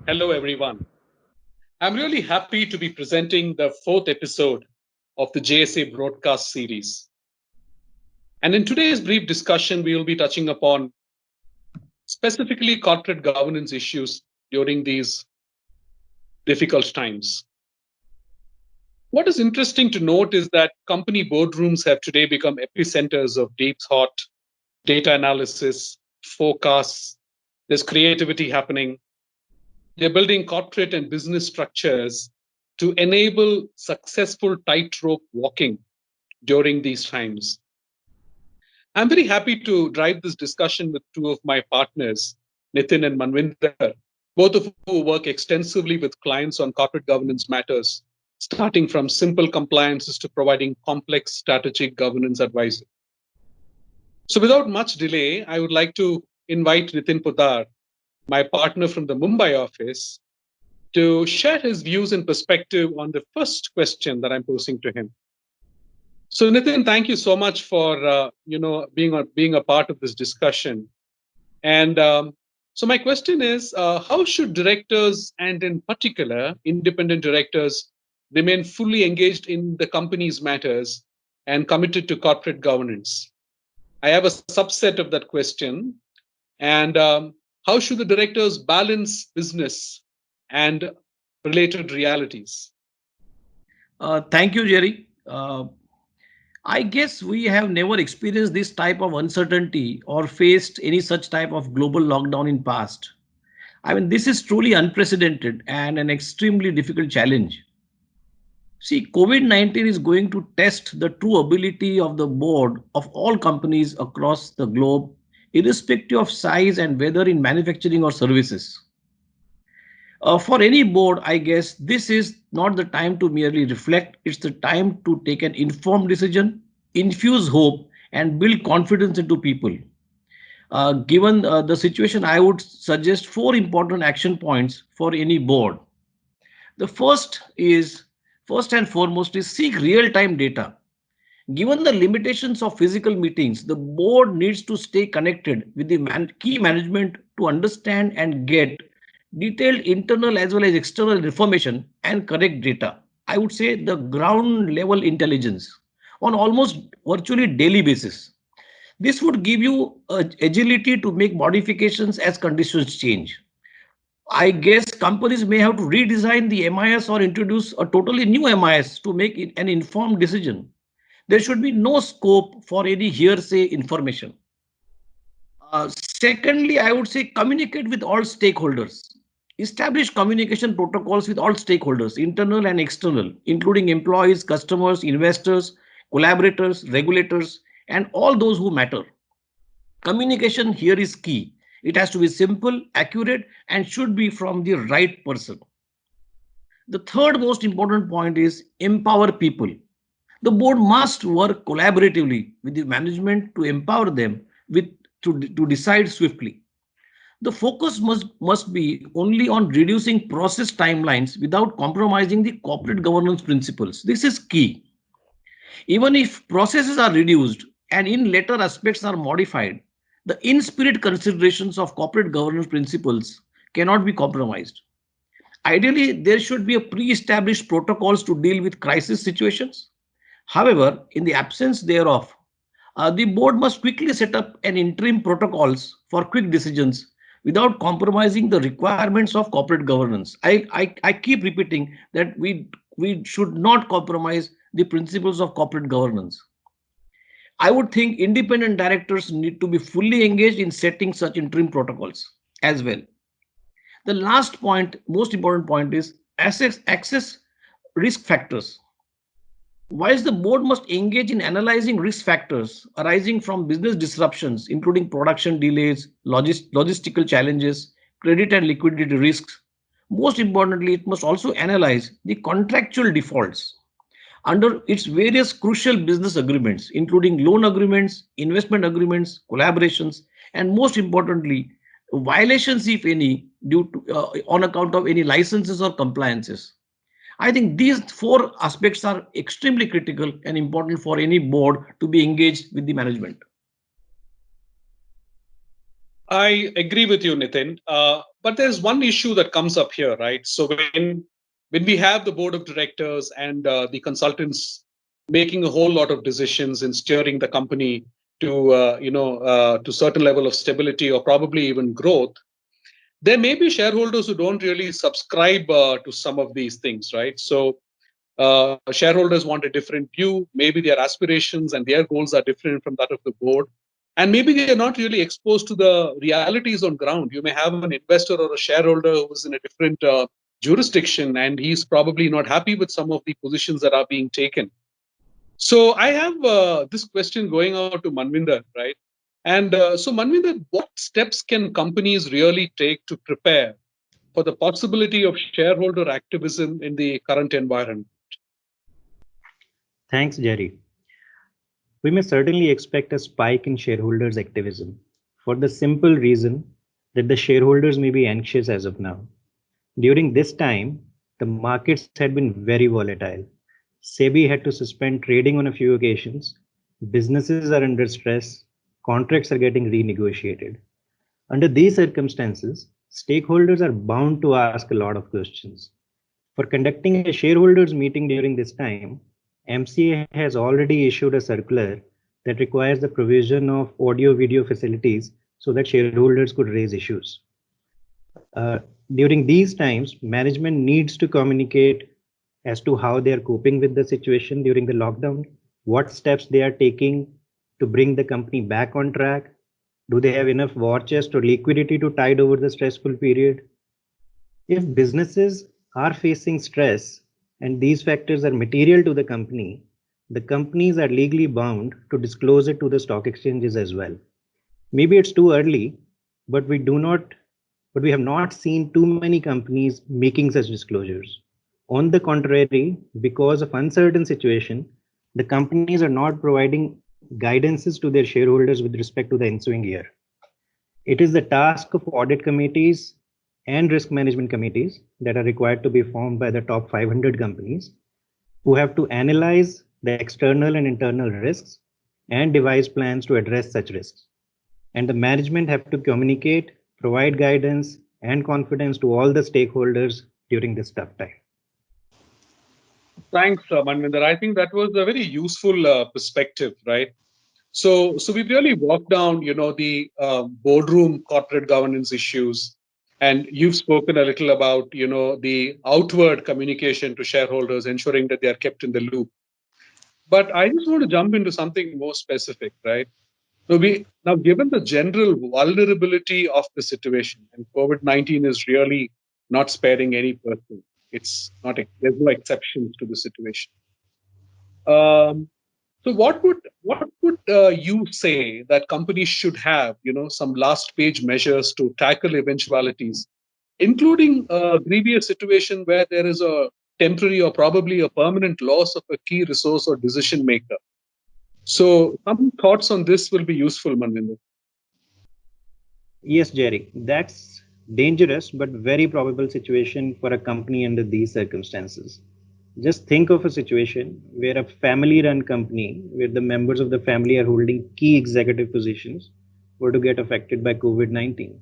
Hello, everyone. I'm really happy to be presenting the fourth episode of the JSA broadcast series. And in today's brief discussion, we will be touching upon specifically corporate governance issues during these difficult times. What is interesting to note is that company boardrooms have today become epicenters of deep thought, data analysis, forecasts. There's creativity happening. They're building corporate and business structures to enable successful tightrope walking during these times. I'm very happy to drive this discussion with two of my partners, Nitin and Manvinder, both of who work extensively with clients on corporate governance matters, starting from simple compliances to providing complex strategic governance advice. So without much delay, I would like to invite Nitin Potdar, my partner from the Mumbai office, to share his views and perspective on the first question that I'm posing to him. So Nitin, thank you so much for being a part of this discussion. And so my question is, how should directors, and in particular independent directors, remain fully engaged in the company's matters and committed to corporate governance? I have a subset of that question. And how should the directors balance business and related realities? Thank you, Jerry. I guess we have never experienced this type of uncertainty or faced any such type of global lockdown in past. I mean, this is truly unprecedented and an extremely difficult challenge. See, COVID-19 is going to test the true ability of the board of all companies across the globe, irrespective of size and whether in manufacturing or services. For any board, I guess this is not the time to merely reflect, it's the time to take an informed decision, infuse hope, and build confidence into people. Given the situation, I would suggest four important action points for any board. The first and foremost, is seek real time data. Given the limitations of physical meetings, the board needs to stay connected with the key management to understand and get detailed internal as well as external information and correct data. I would say the ground level intelligence on almost virtually daily basis. This would give you agility to make modifications as conditions change. I guess companies may have to redesign the MIS or introduce a totally new MIS to make it an informed decision. There should be no scope for any hearsay information. Secondly, I would say communicate with all stakeholders. Establish communication protocols with all stakeholders, internal and external, including employees, customers, investors, collaborators, regulators, and all those who matter. Communication here is key. It has to be simple, accurate, and should be from the right person. The third most important point is empower people. The board must work collaboratively with the management to empower them to decide swiftly. The focus must be only on reducing process timelines without compromising the corporate governance principles. This is key. Even if processes are reduced and in later aspects are modified, the in spirit considerations of corporate governance principles cannot be compromised. Ideally, there should be a pre-established protocols to deal with crisis situations. However, in the absence thereof, the board must quickly set up an interim protocols for quick decisions without compromising the requirements of corporate governance. I keep repeating that we should not compromise the principles of corporate governance. I would think independent directors need to be fully engaged in setting such interim protocols as well. The last point, most important point is access risk factors. Whilst the board must engage in analyzing risk factors arising from business disruptions, including production delays, logistical challenges, credit and liquidity risks, most importantly, it must also analyze the contractual defaults under its various crucial business agreements, including loan agreements, investment agreements, collaborations, and most importantly, violations, if any, due to on account of any licenses or compliances. I think these four aspects are extremely critical and important for any board to be engaged with the management. I agree with you, Nitin. But there's one issue that comes up here, right? So when we have the board of directors and the consultants making a whole lot of decisions in steering the company to to certain level of stability or probably even growth, there may be shareholders who don't really subscribe to some of these things, right? So shareholders want a different view. Maybe their aspirations and their goals are different from that of the board. And maybe they are not really exposed to the realities on ground. You may have an investor or a shareholder who's in a different jurisdiction, and he's probably not happy with some of the positions that are being taken. So I have this question going out to Manvinder, right? And so, Manvinder, what steps can companies really take to prepare for the possibility of shareholder activism in the current environment? Thanks, Jerry. We may certainly expect a spike in shareholders' activism for the simple reason that the shareholders may be anxious as of now. During this time, the markets had been very volatile. SEBI had to suspend trading on a few occasions. Businesses are under stress. Contracts are getting renegotiated. Under these circumstances, stakeholders are bound to ask a lot of questions. For conducting a shareholders meeting during this time, MCA has already issued a circular that requires the provision of audio-video facilities so that shareholders could raise issues. During these times, management needs to communicate as to how they are coping with the situation during the lockdown, what steps they are taking to bring the company back on track. Do they have enough war chest or liquidity to tide over the stressful period? If businesses are facing stress and these factors are material to the companies are legally bound to disclose it to the stock exchanges as well. Maybe it's too early, but we have not seen too many companies making such disclosures. On the contrary, because of uncertain situation, the companies are not providing guidances to their shareholders with respect to the ensuing year. It is the task of audit committees and risk management committees that are required to be formed by the top 500 companies who have to analyze the external and internal risks and devise plans to address such risks. And the management have to communicate, provide guidance and confidence to all the stakeholders during this tough time. Thanks, Manvinder. I think that was a very useful perspective, right? So we've really walked down, the boardroom corporate governance issues, and you've spoken a little about, the outward communication to shareholders, ensuring that they are kept in the loop. But I just want to jump into something more specific, right? Now, given the general vulnerability of the situation, and COVID-19 is really not sparing any person. It's not. There's no exceptions to the situation. So what would you say that companies should have? Some last page measures to tackle eventualities, including a grievous situation where there is a temporary or probably a permanent loss of a key resource or decision maker. So some thoughts on this will be useful, Manvinder. Yes, Jerry, that's dangerous but very probable situation for a company under these circumstances. Just think of a situation where a family run company, where the members of the family are holding key executive positions, were to get affected by COVID-19.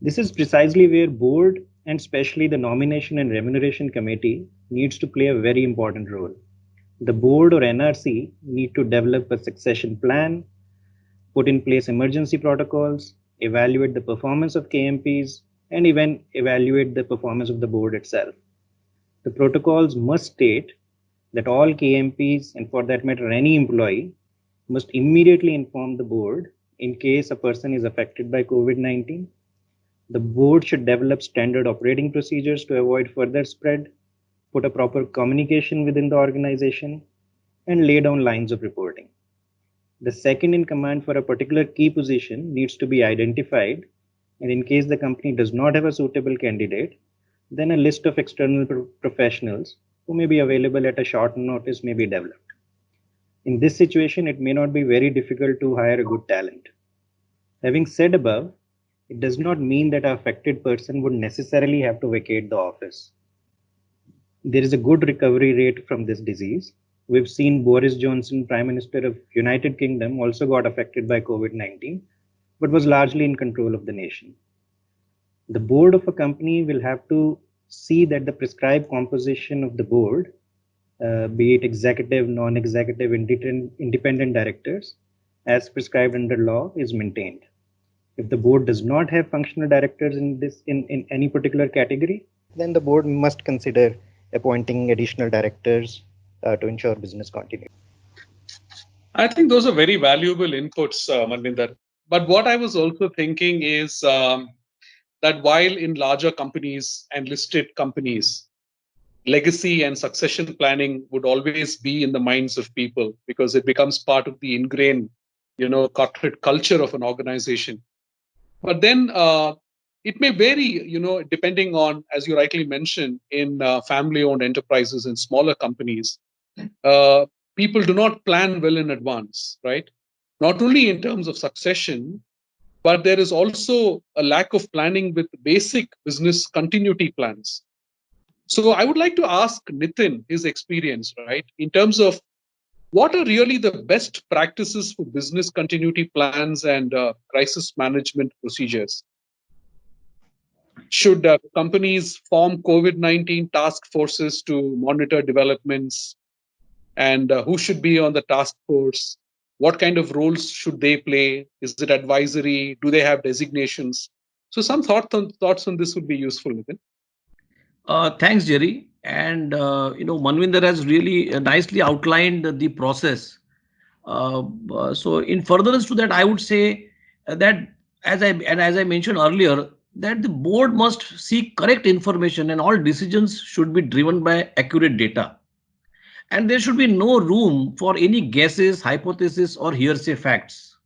This is precisely where board and especially the nomination and remuneration committee needs to play a very important role. The board or NRC need to develop a succession plan, put in place emergency protocols, evaluate the performance of KMPs, and even evaluate the performance of the board itself. The protocols must state that all KMPs, and for that matter any employee, must immediately inform the board in case a person is affected by COVID-19. The board should develop standard operating procedures to avoid further spread, put a proper communication within the organization, and lay down lines of reporting. The second in command for a particular key position needs to be identified, and in case the company does not have a suitable candidate, then a list of external professionals who may be available at a short notice may be developed. In this situation, it may not be very difficult to hire a good talent. Having said above, it does not mean that an affected person would necessarily have to vacate the office. There is a good recovery rate from this disease. We've seen Boris Johnson, Prime Minister of United Kingdom, also got affected by COVID-19, but was largely in control of the nation. The board of a company will have to see that the prescribed composition of the board, be it executive, non-executive, independent directors, as prescribed under law, is maintained. If the board does not have functional directors in any particular category, then the board must consider appointing additional directors to ensure business continuity. I think those are very valuable inputs, Manvinder. But what I was also thinking is that while in larger companies and listed companies, legacy and succession planning would always be in the minds of people because it becomes part of the ingrained, corporate culture of an organization. But then it may vary, depending on, as you rightly mentioned, in family-owned enterprises and smaller companies. Uh, People do not plan well in advance, right? Not only in terms of succession, but there is also a lack of planning with basic business continuity plans. So I would like to ask Nitin his experience, right, in terms of what are really the best practices for business continuity plans and crisis management procedures? Should companies form COVID-19 task forces to monitor developments? And who should be on the task force? What kind of roles should they play? Is it advisory? Do they have designations? So some thoughts on this would be useful, Nitin. Thanks, Jerry. And Manvinder has really nicely outlined the process. So, in furtherance to that, I would say that as I mentioned earlier, that the board must seek correct information and all decisions should be driven by accurate data. And there should be no room for any guesses, hypotheses, or hearsay facts.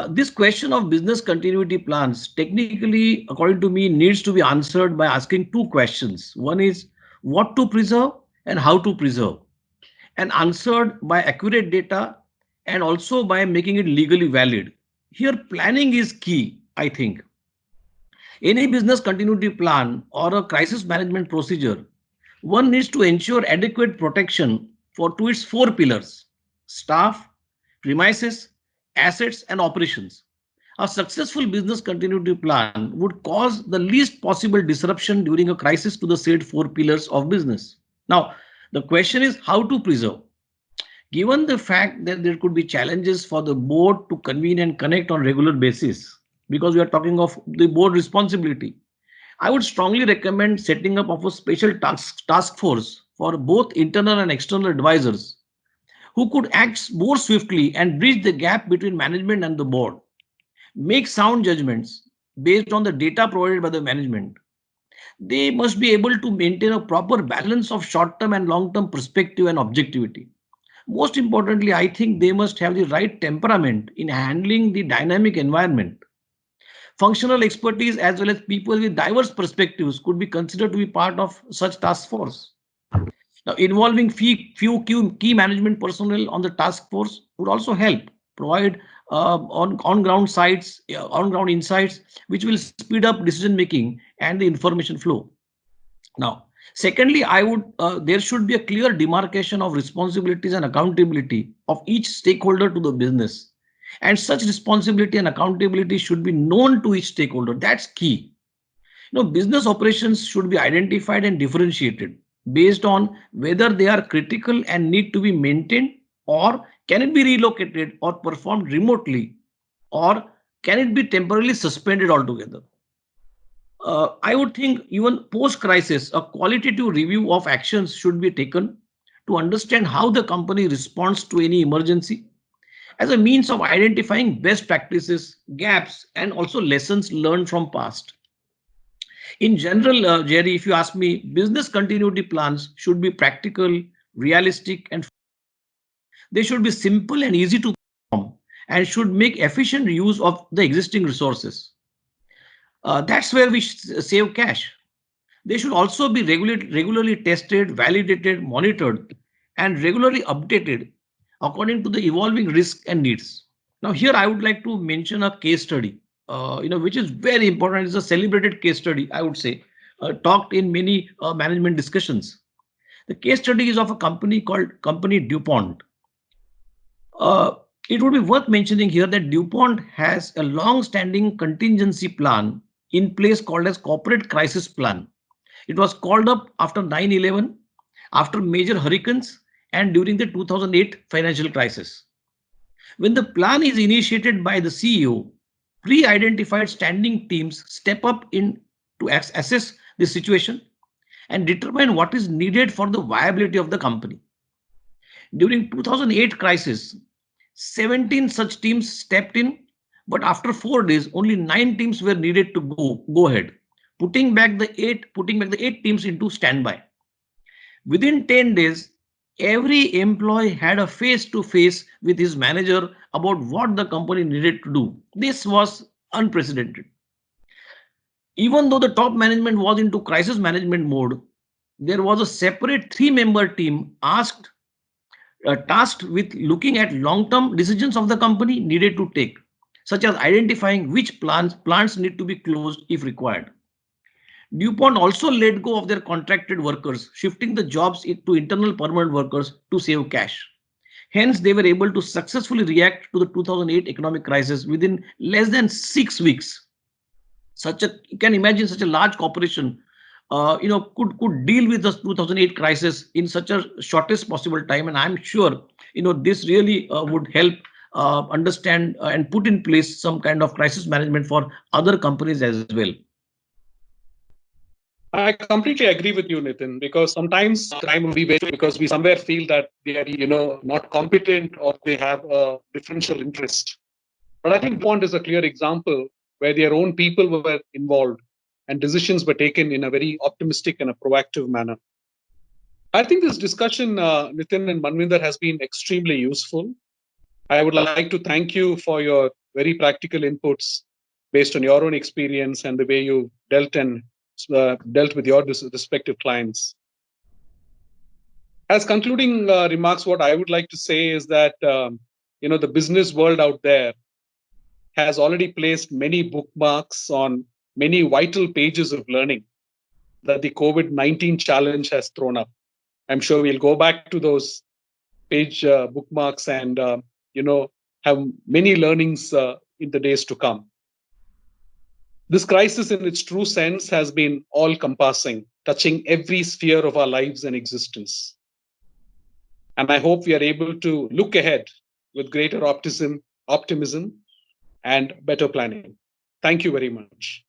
This question of business continuity plans, technically, according to me, needs to be answered by asking two questions. One is what to preserve and how to preserve, and answered by accurate data and also by making it legally valid. Here, planning is key, I think. Any business continuity plan or a crisis management procedure, one needs to ensure adequate protection for to its four pillars: staff, premises, assets, and operations. A successful business continuity plan would cause the least possible disruption during a crisis to the said four pillars of business. Now, the question is how to preserve. Given the fact that there could be challenges for the board to convene and connect on regular basis, because we are talking of the board responsibility, I would strongly recommend setting up of a special task force for both internal and external advisors who could act more swiftly and bridge the gap between management and the board, make sound judgments based on the data provided by the management. They must be able to maintain a proper balance of short-term and long-term perspective and objectivity. Most importantly, I think they must have the right temperament in handling the dynamic environment. Functional expertise as well as people with diverse perspectives could be considered to be part of such task force. Now, involving few key management personnel on the task force would also help provide on-ground sites, on-ground insights, which will speed up decision making and the information flow. Now, secondly, there should be a clear demarcation of responsibilities and accountability of each stakeholder to the business. And such responsibility and accountability should be known to each stakeholder. That's key. Business operations should be identified and differentiated based on whether they are critical and need to be maintained, or can it be relocated or performed remotely, or can it be temporarily suspended altogether. I would think even post-crisis, a qualitative review of actions should be taken to understand how the company responds to any emergency as a means of identifying best practices, gaps, and also lessons learned from past. In general, Jerry, if you ask me, business continuity plans should be practical, realistic, and they should be simple and easy to perform and should make efficient use of the existing resources. That's where we save cash. They should also be regularly tested, validated, monitored, and regularly updated according to the evolving risks and needs. Now, here I would like to mention a case study, which is very important. It's a celebrated case study, I would say, talked in many management discussions. The case study is of a company called Company DuPont. Uh, It would be worth mentioning here that DuPont has a long-standing contingency plan in place called as corporate crisis plan. It was called up after 9/11, after major hurricanes, and during the 2008 financial crisis. When the plan is initiated by the CEO, pre-identified standing teams step up in to assess the situation and determine what is needed for the viability of the company. During 2008 crisis, 17 such teams stepped in, but after 4 days, only 9 teams were needed to go ahead, putting back the eight teams into standby. Within 10 days, every employee had a face to face with his manager about what the company needed to do. This was unprecedented. Even though the top management was into crisis management mode, there was a separate three-member team tasked with looking at long-term decisions of the company needed to take, such as identifying which plants need to be closed if required. DuPont also let go of their contracted workers, shifting the jobs to internal permanent workers to save cash. Hence, they were able to successfully react to the 2008 economic crisis within less than 6 weeks. You can imagine such a large corporation, could deal with the 2008 crisis in such a shortest possible time, and I'm sure this really would help understand and put in place some kind of crisis management for other companies as well. I completely agree with you, Nitin, because sometimes crime will be very because we somewhere feel that they are, not competent or they have a differential interest. But I think Bond is a clear example where their own people were involved and decisions were taken in a very optimistic and a proactive manner. I think this discussion, Nitin and Manvinder, has been extremely useful. I would like to thank you for your very practical inputs based on your own experience and the way you dealt with your respective clients. As concluding remarks, what I would like to say is that the business world out there has already placed many bookmarks on many vital pages of learning that the COVID-19 challenge has thrown up. I'm sure we'll go back to those page bookmarks and have many learnings in the days to come. This crisis in its true sense has been all-compassing, touching every sphere of our lives and existence. And I hope we are able to look ahead with greater optimism and better planning. Thank you very much.